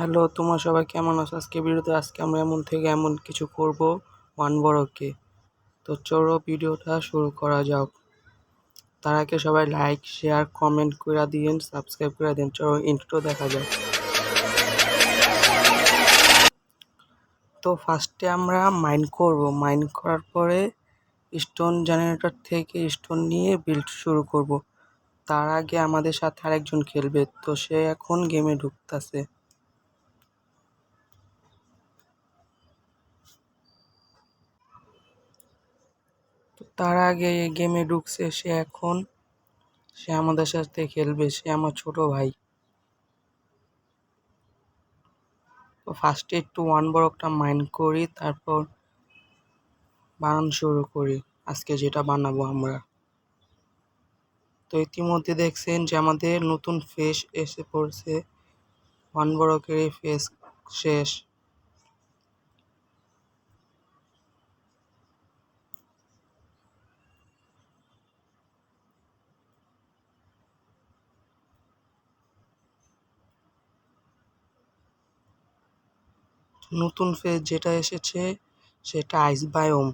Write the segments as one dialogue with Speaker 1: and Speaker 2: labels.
Speaker 1: Hello, তোমরা সবাই কেমন আছো? আজকে আমরা এমন থেকে এমন কিছু করব ওয়ান বড়কে। তো চলো ভিডিওটা শুরু করা যাক। তার আগে সবাই লাইক শেয়ার কমেন্ট করে দিন, সাবস্ক্রাইব করে দিন। চলো ইন্ট্রো দেখা যাক। তো ফার্স্টে আমরা মাইন করব। মাইন করার পরে স্টোন জেনারেটর থেকে স্টোন নিয়ে বিল্ড শুরু করব। তার আগে আমাদের সাথে আরেকজন খেলবে, তো সে এখন গেমে ঢুকতেছে। তো তার আগে গেমে ঢুকছে সে আমাদের সাথে খেলবে, সে আমার ছোট ভাই। তো ফার্স্টে একটু ওয়ান ব্লকটা মাইন্ড করি, তারপর বানানো শুরু করি আজকে যেটা বানাবো আমরা। তো ইতিমধ্যে দেখছেন যে আমাদের নতুন ফেস এসে পড়ছে। ওয়ান ব্লকের এই ফেস শেষ। নতুন ফেস যেটা এসেছে সেটা আইস বায়োম।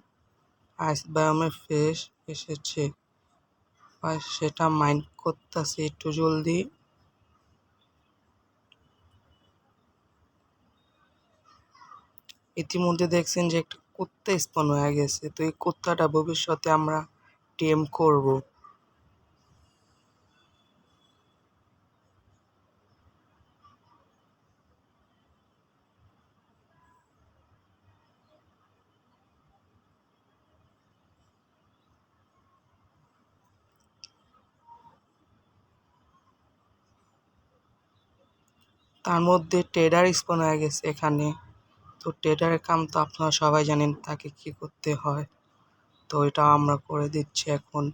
Speaker 1: আইস বায়োমের ফেস এসেছে, আর সেটা মাইন্ড করতেছে একটু জলদি। ইতিমধ্যে দেখছেন যে একটা কুত্তা স্পন হয়ে গেছে। তো এই কুত্তাটা ভবিষ্যতে আমরা টেম করব। তার মধ্যে ট্রেডার স্পন হয়ে গেছে এখানে। তো ট্রেডারের কাম তো আপনারা সবাই জানেন, তাকে কি করতে হয়। তো এটা আমরা করে দিচ্ছি এখন।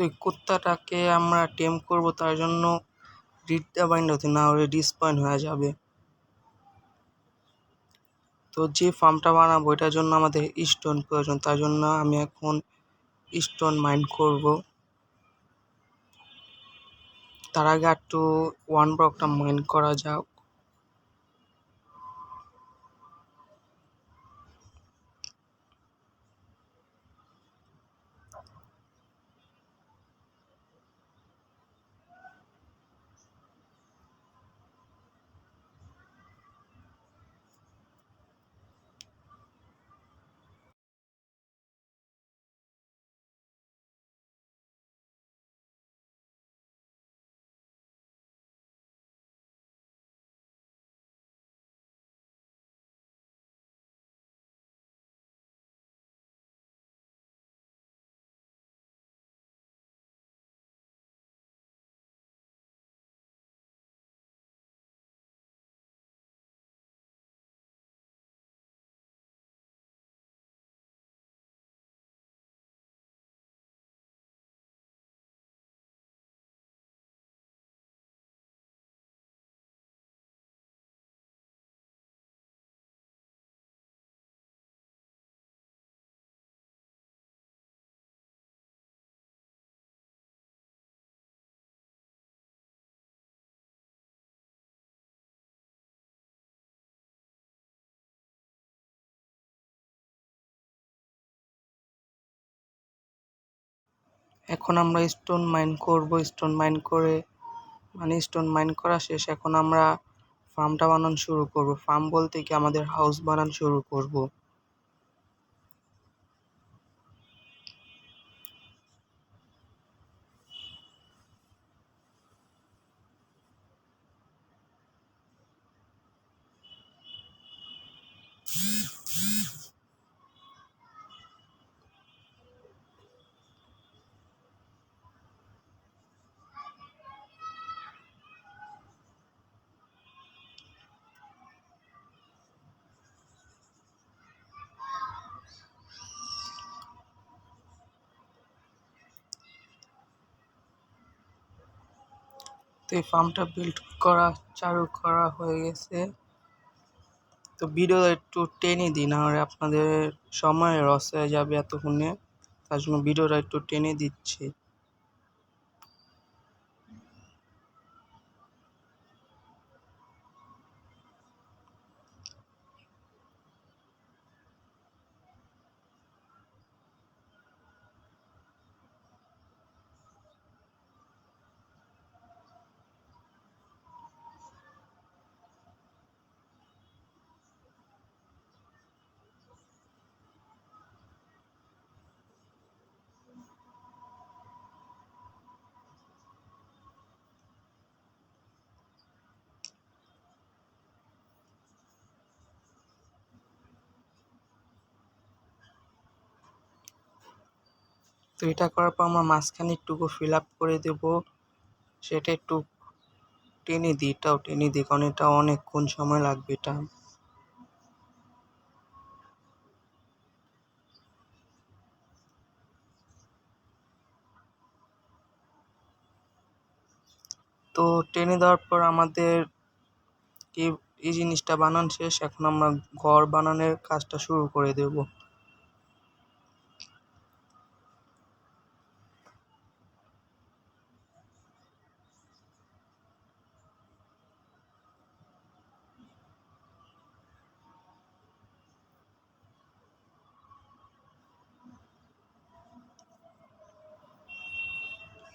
Speaker 1: তো এই কুত্তাটাকে আমরা টেম করব, তার জন্য রিডটা বাইন্ড হতে না হলে ডিসপয়েন্ট হয়ে যাবে। তো যে ফার্মটা বানাবো এটার জন্য আমাদের স্টোন প্রয়োজন, তার জন্য আমি এখন স্টোন মাইন করব। তার আগে একটু ওয়ান ব্লকটা মাইন করা যাক। এখন আমরা স্টোন মাইন করব। স্টোন মাইন করা শেষ। এখন আমরা ফার্মটা বানানো শুরু করব। ফার্ম বলতে কি আমাদের হাউস বানানো শুরু করব। তো এই ফার্মটা বিল্ড করা চালু করা হয়ে গেছে। তো ভিডিও একটু টেনে দিই, না হলে আপনাদের সময় লস হয়ে যাবে এতক্ষণে, তার জন্য ভিডিওটা একটু টেনে দিচ্ছি। তো এটা করার পর আমরা মাঝখানে একটুকু ফিল আপ করে দেব, সেটা একটু টেনে দিই, এটাও টেনে দিই, কারণ এটা অনেকক্ষণ সময় লাগবে এটা। তো টেনে দেওয়ার পর আমাদের কি এই জিনিসটা বানানো শেষ, এখন আমরা ঘর বানানোর কাজটা শুরু করে দেব।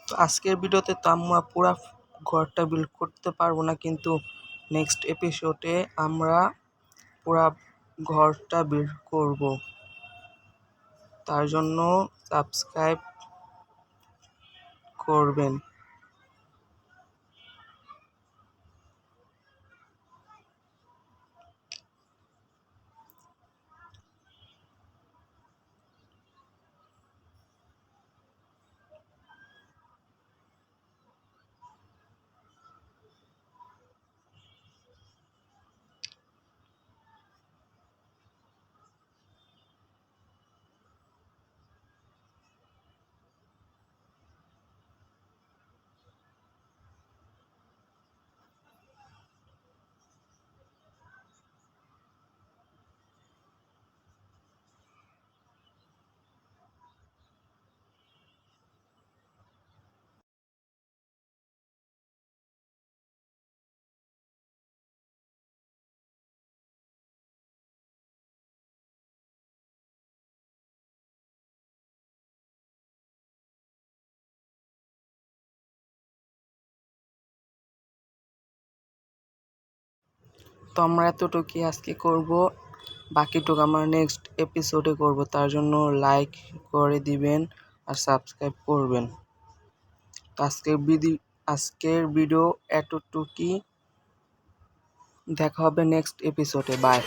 Speaker 1: তো আজকের ভিডিওতে তো আমরা পুরা ঘরটা বিল্ড করতে পারবো না, কিন্তু নেক্সট এপিসোডে আমরা পুরা ঘরটা বিল্ড করব। তার জন্য সাবস্ক্রাইব করবেন। তো আমরা এতটুকুই আজকে করব, বাকিটুকু আমরা নেক্সট এপিসোডে করব। তার জন্য লাইক করে দিবেন আর সাবস্ক্রাইব করবেন। তো আজকের ভিডিও এতটুকুই, দেখা হবে নেক্সট এপিসোডে। বাই।